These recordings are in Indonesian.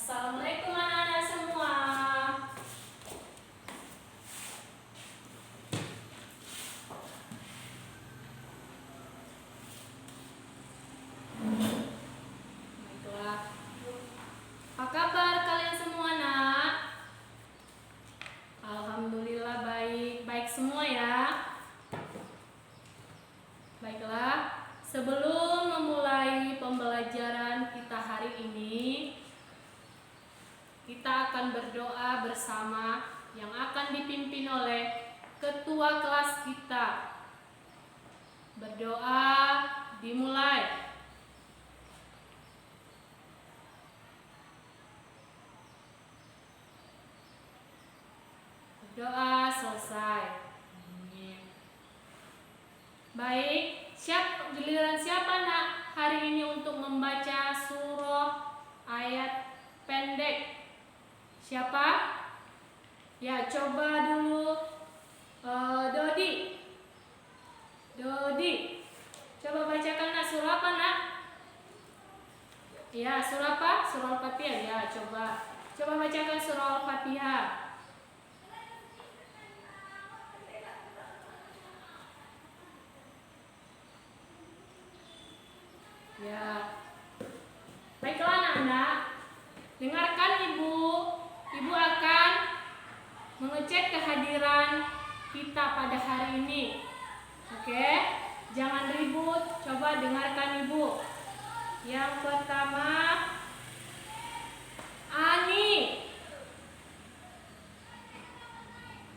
Assalamualaikum anak-anak semua. Baiklah. Apa kabar kalian semua, Nak? Alhamdulillah baik. Baik semua ya. Baiklah, sebelum memulai pembelajaran kita hari ini, kita akan berdoa bersama yang akan dipimpin oleh ketua kelas kita. Berdoa dimulai. Berdoa selesai. Baik, giliran siapa Nak hari ini untuk membaca surah ayat pendek? Siapa? Ya, coba dulu Dodi. Coba bacakan Nak, surah apa Nak? Ya, surah apa? Surah Al-Fatihah. Ya, coba bacakan surah Al-Fatihah. Ya. Baiklah anak-anak, dengarkan Ibu. Ibu akan mengecek kehadiran kita pada hari ini. Oke? Jangan ribut, coba dengarkan Ibu. Yang pertama, Ani.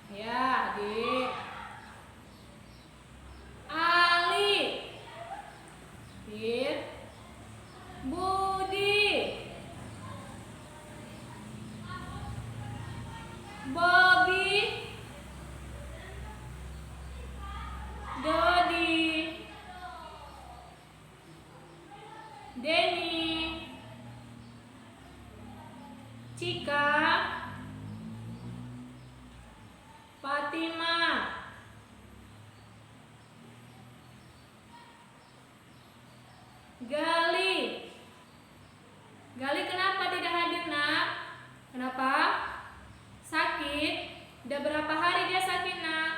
Ya, Adik. Ali. Dir. Budi. Bobby. Dodi. Denny. Cika. Fatima. Gali. Gali kenapa tidak hadir Nak? Kenapa? Sakit? Udah berapa hari dia sakit Nak?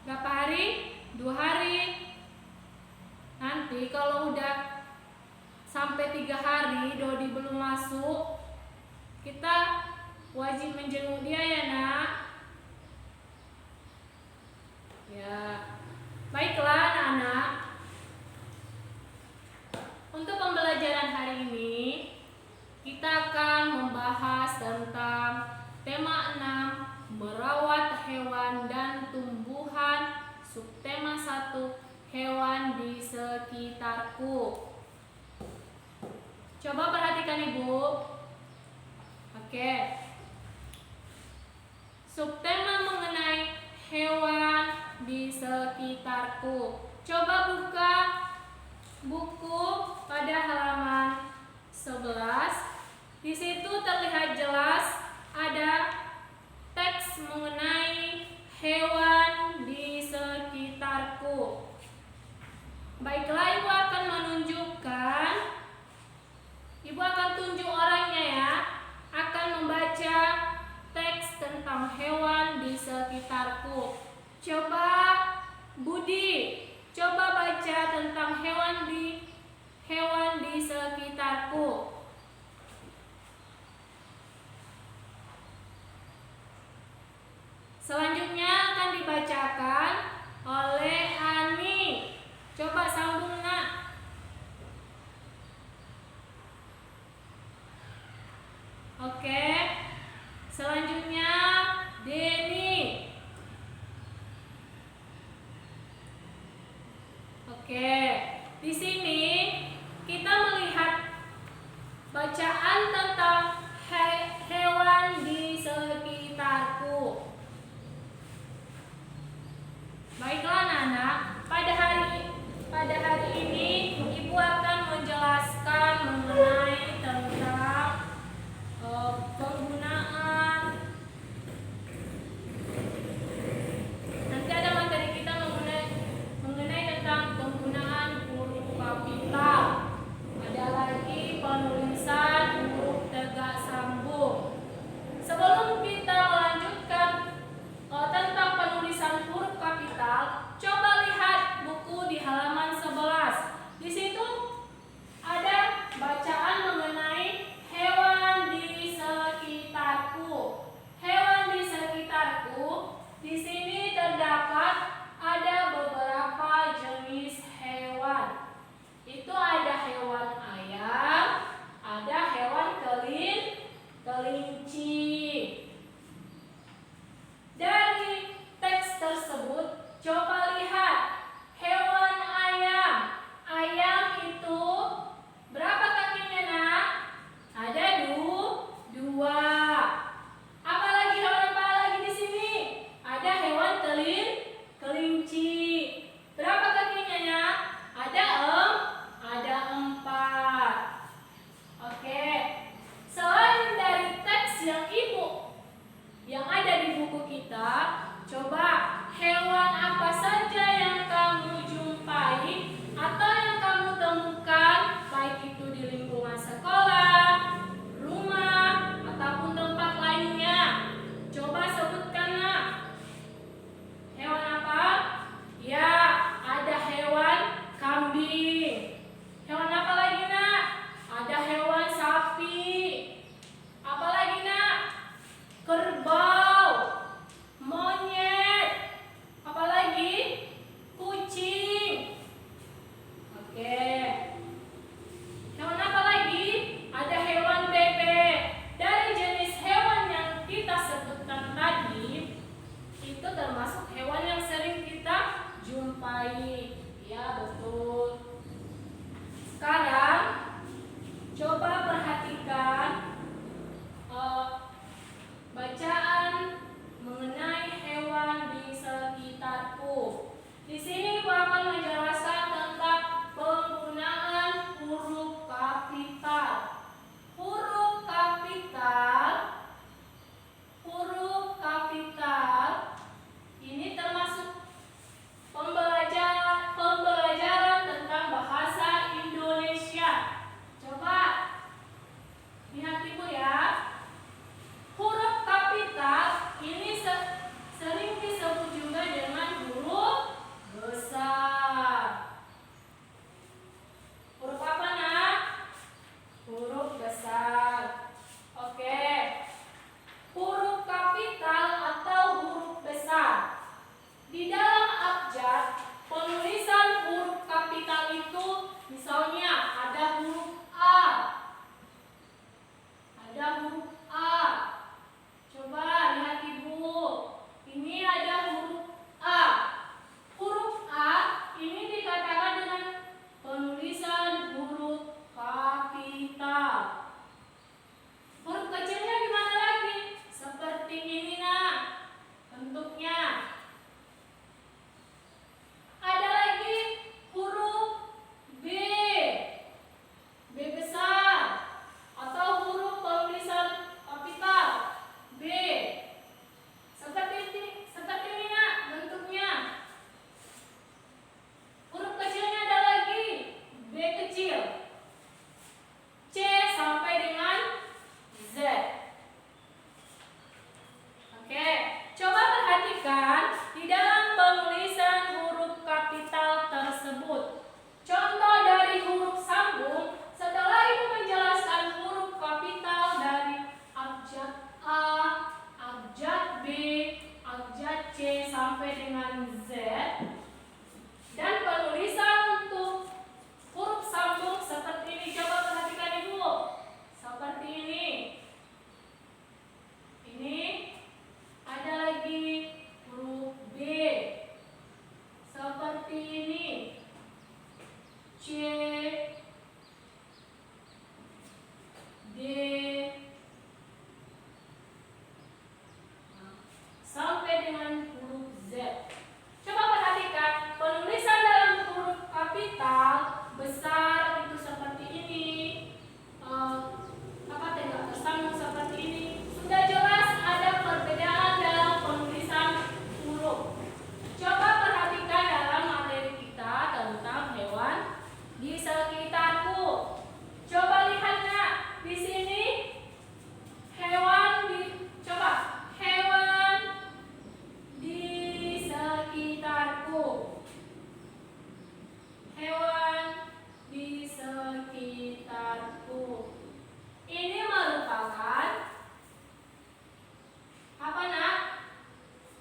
Berapa hari? 2 hari. Nanti kalau udah sampai 3 hari Dodi belum masuk, kita wajib menjenguk dia ya Nak. Ya. Baiklah anak-anak. Untuk pembelajaran hari ini, kita akan membahas tentang tema 6, merawat hewan dan tumbuhan, subtema 1, hewan di sekitarku. Coba perhatikan Ibu. Oke. Subtema mengenai hewan di sekitarku. Coba buka buku pada halaman 11. Di situ terlihat jelas ada teks mengenai hewan di sekitarku. Baiklah, Ibu akan menunjukkan. Ibu akan tunjuk orangnya ya. Akan membaca teks tentang hewan di sekitarku. Coba Budi, coba baca tentang hewan di sekitarku. Selanjutnya akan dibacakan oleh Ani. Coba sambung Nak. Oke. Selanjutnya Denny. Oke. Di sini kita melihat bacaan tentang hewan di sekitarku. Baiklah anak-anak, pada hari ini Ibu akan menjelaskan mengenai tentang sekitarku. Ini merupakan apa nak?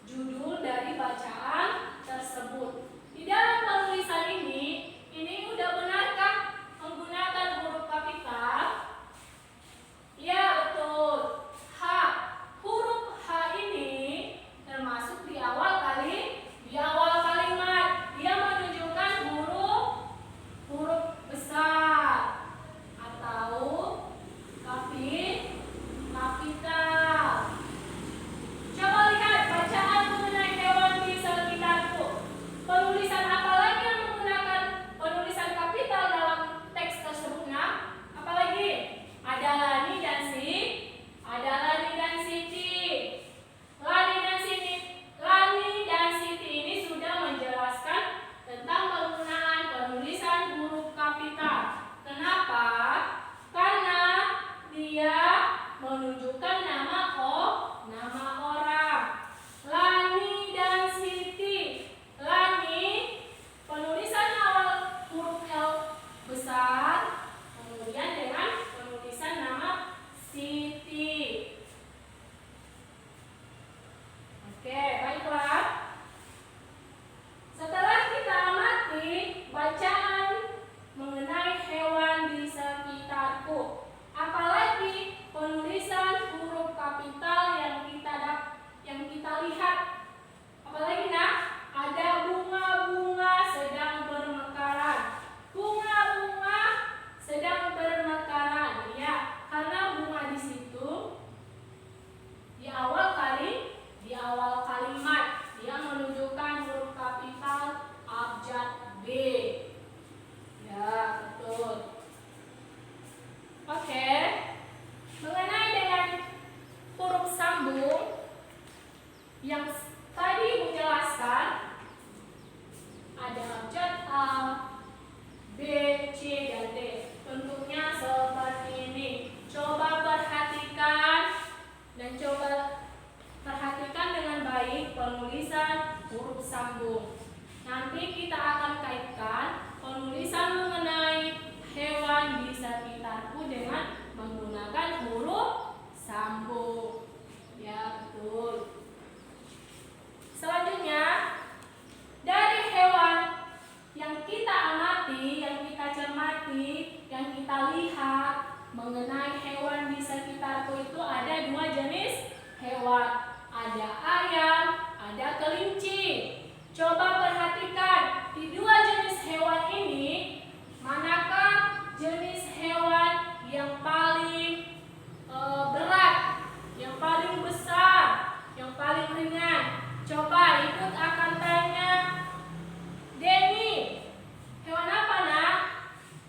Judul dari bacaan tersebut. Di dalam penulisan ini udah benarkah menggunakan huruf kapital? Ya, betul. H. Huruf H ini termasuk di awal kalimat. Dia menunjukkan huruf besar atau kapital. Coba lihat bacaan mengenai hewan di sekitarku. Penulisan apa lagi yang menggunakan penulisan kapital dalam teks tersebut, nah? Apalagi? Ada Lani dan Siti. Lani dan Siti ini sudah menjelaskan tentang penggunaan penulisan huruf kapital. Kenapa? Karena dia menunjukkan nama orang. Lani dan Siti. Lani, penulisan awal huruf L besar, kemudian dengan penulisan nama Siti. Oke, baiklah. Setelah kita amati bacaan mengenai hewan di sekitarku, apalagi penulisan huruf kapital yang kita lihat. Apalagi nak? Ada bunga-bunga sedang bermekaran. Bunga-bunga sedang bermekaran. Ya, karena bunga di situ di awal kalimat dia menunjukkan huruf kapital abjad B. Ya, betul. Oke. Mengenai dengan huruf sambung yang tadi Ibu jelaskan, ada abjad A, B, C, dan D. Bentuknya seperti ini. Coba perhatikan dengan baik penulisan huruf sambung. Nanti kita akan kaitkan penulisan mengenai hewan di sekitarku dengan menggunakan huruf sambung. Ya, betul. Selanjutnya, dari hewan yang kita amati, yang kita cermati, yang kita lihat mengenai hewan di sekitarku itu ada 2 jenis hewan. Ada ayam, ada kelinci. Coba perhatikan di 2 jenis hewan ini, manakah jenis hewan yang paling berat, yang paling besar, yang paling ringan? Coba ikut akan tanya. Denny, hewan apa nak?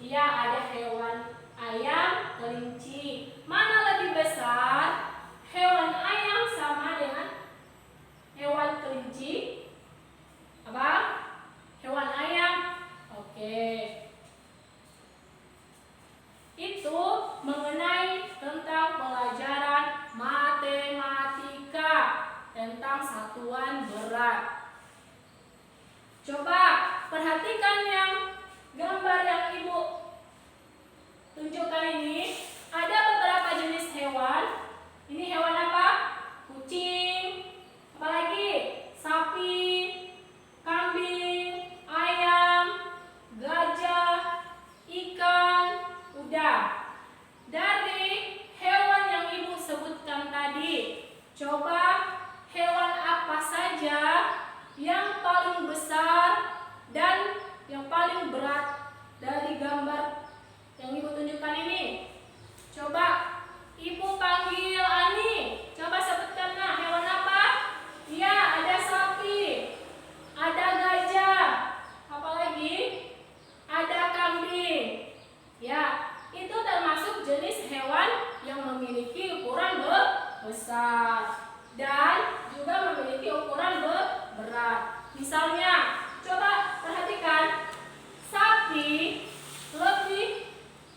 Iya, ada hewan ayam, kelinci. Mana lebih besar? Hewan ayam sama dengan hewan kelinci? Abang? Hewan ayam? Oke. Itu mengenai tentang pelajaran matematika, tentang satuan berat. Coba perhatikan yang gambar yang Ibu tunjukkan ini. Ada beberapa jenis hewan. Ini hewan apa? Kucing. Apalagi? Sapi, kambing, ayam, gajah, ikan. Udah. Dari hewan yang Ibu sebutkan tadi, coba hewan apa saja yang paling besar dan yang paling berat dari gambar yang Ibu tunjukkan ini? Coba Ibu panggil Ani. Coba sebutkan nah, hewan apa? Iya, ada sapi, ada gajah, apalagi? Ada kambing. Ya, itu termasuk jenis hewan yang memiliki ukuran besar dan juga memiliki ukuran berat. Misalnya, coba perhatikan, sapi lebih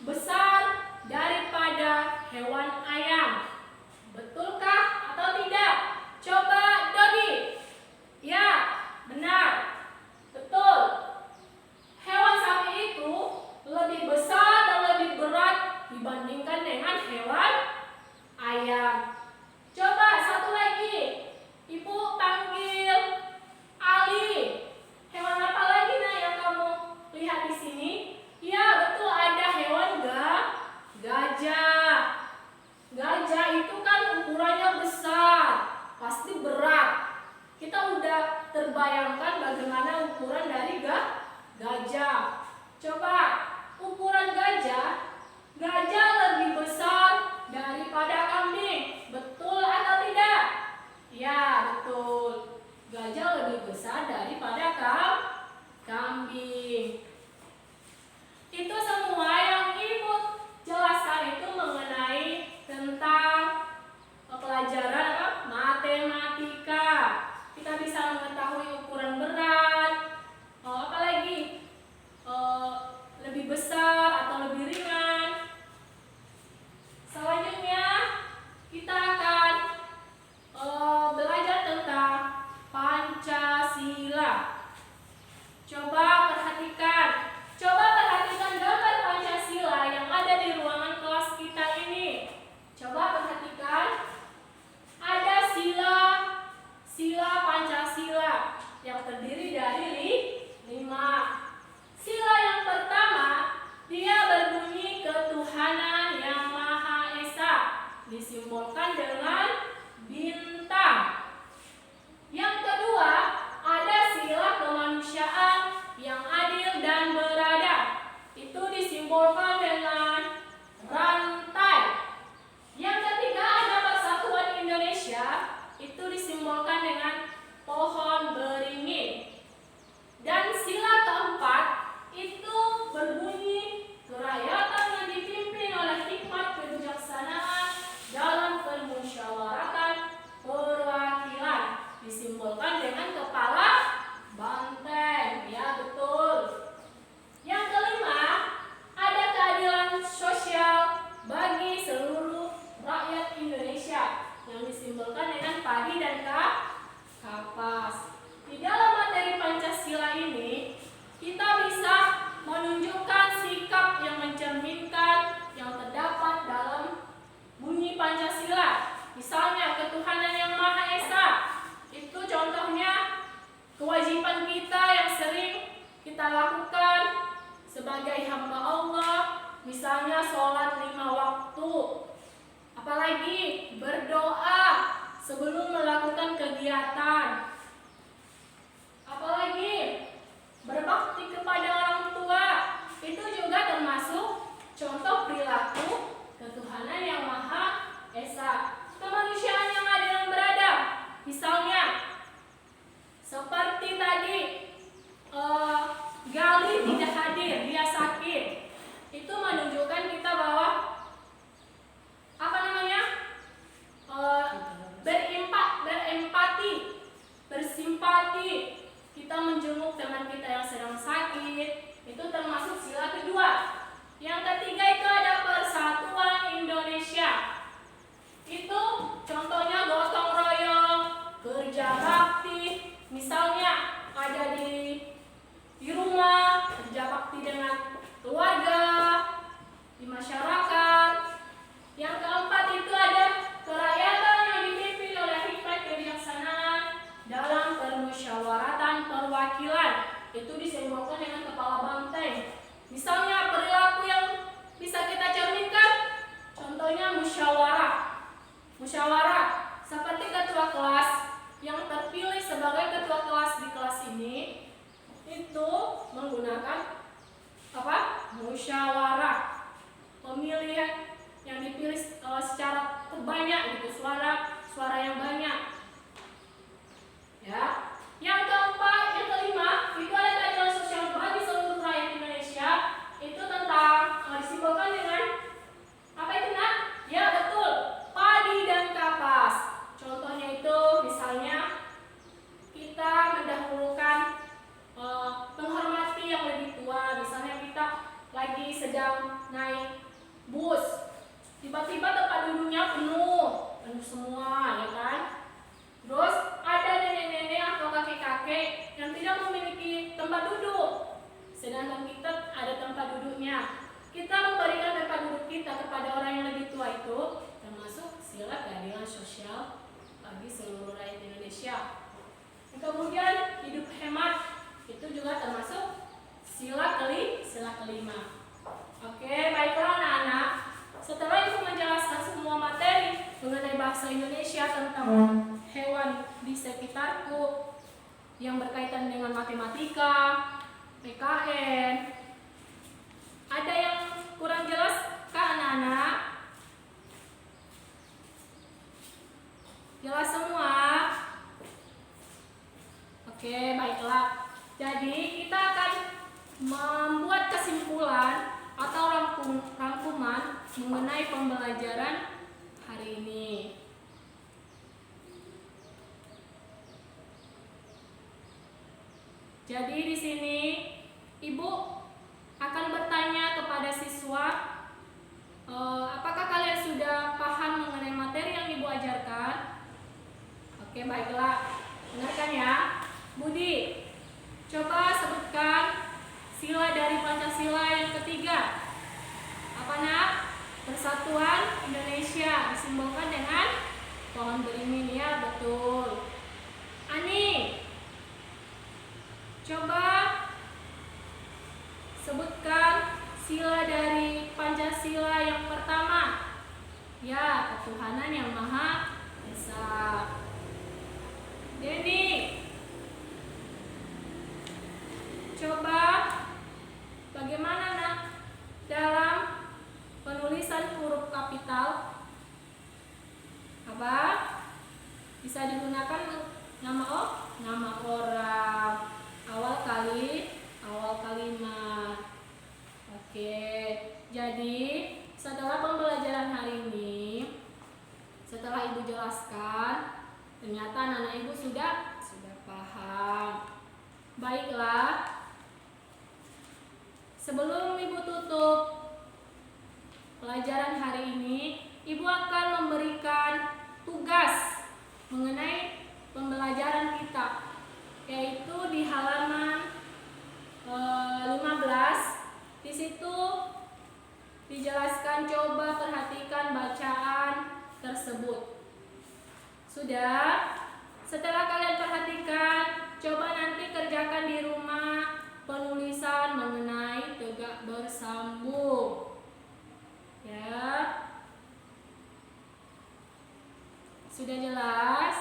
besar daripada hewan ayam. Betulkah atau tidak? Coba Dodi. Ya, benar. Betul. Hewan sapi itu lebih besar sholat 5 waktu. Apalagi berdoa sebelum melakukan kegiatan. Apalagi berbakti kepada orang tua. Itu juga termasuk contoh perilaku ketuhanan yang Maha Esa. Kemanusiaan yang adil dan beradab. Misalnya seperti tadi Gali tidak hadir, dia sakit. Itu menunjukkan kita bahwa berempati, bersimpati. Kita menjenguk teman kita yang sedang sakit. Itu termasuk sila kedua. Yang ketiga itu ada persatuan Indonesia. Itu contohnya gotong royong, kerja bakti. Misalnya ada di rumah, kerja bakti dengan keluarga, di masyarakat. Yang keempat itu ada kerakyatan yang dipimpin oleh hikmat kebijaksanaan dalam permusyawaratan perwakilan. Itu disimbolkan dengan kepala banteng. Misalnya perilaku yang bisa kita cerminkan, contohnya musyawarah. Musyawarah seperti ketua kelas yang terpilih sebagai ketua kelas di kelas ini itu menggunakan musyawarah, pemilihan yang dipilih secara terbanyak gitu, suara yang banyak. Ya. Yang keempat, yang kelima itu ada keadilan sosial bagi seluruh rakyat Indonesia. Itu tentang disimbolkan dengan apa itu nak? Ya betul, padi dan kapas. Contohnya itu misalnya kita mendahulukan menghormati yang lebih tua. Misalnya kita lagi sedang naik bus, tiba-tiba tempat duduknya penuh semua, ya kan? Terus ada nenek-nenek atau kakek-kakek yang tidak memiliki tempat duduk, sedangkan kita ada tempat duduknya. Kita memberikan tempat duduk kita kepada orang yang lebih tua itu termasuk sila keadilan sosial bagi seluruh rakyat Indonesia. Kemudian hidup hemat itu juga termasuk sila kelima. Oke, baiklah anak-anak. Setelah Ibu menjelaskan semua materi mengenai bahasa Indonesia tentang hewan di sekitarku yang berkaitan dengan matematika, PKN, ada yang kurang jelas kah anak-anak? Jelas semua? Oke, baiklah. Jadi kita akan membuat kesimpulan atau rangkuman mengenai pembelajaran hari ini. Jadi di sini Ibu akan bertanya kepada siswa, apakah kalian sudah paham mengenai materi yang Ibu ajarkan? Oke, baiklah. Dengarkan ya. Budi, coba sebutkan sila dari Pancasila yang ketiga. Apa nak? Persatuan Indonesia disimbolkan dengan pohon beringin, ya betul. Ani, coba sebutkan sila dari Pancasila yang pertama. Ya, ketuhanan yang Maha Esa. Denny, coba bagaimana nak dalam penulisan huruf kapital? Apa? Bisa digunakan nama orang, awal kalimat. Oke. Jadi setelah pembelajaran hari ini, setelah Ibu jelaskan, ternyata anak Ibu sudah paham. Baiklah. Sebelum Ibu tutup pelajaran hari ini, Ibu akan memberikan tugas mengenai pembelajaran kita, yaitu di halaman 15. Di situ dijelaskan, coba perhatikan bacaan tersebut. Sudah? Setelah kalian perhatikan, coba nanti kerjakan di rumah penulisan mengenai tegak bersambung. Sudah jelas?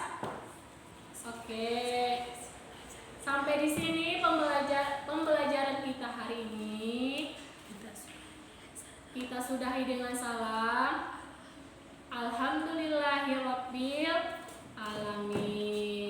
Oke. Sampai di sini pembelajaran kita hari ini. Kita sudahi dengan salam. Alhamdulillahirabbil alamin.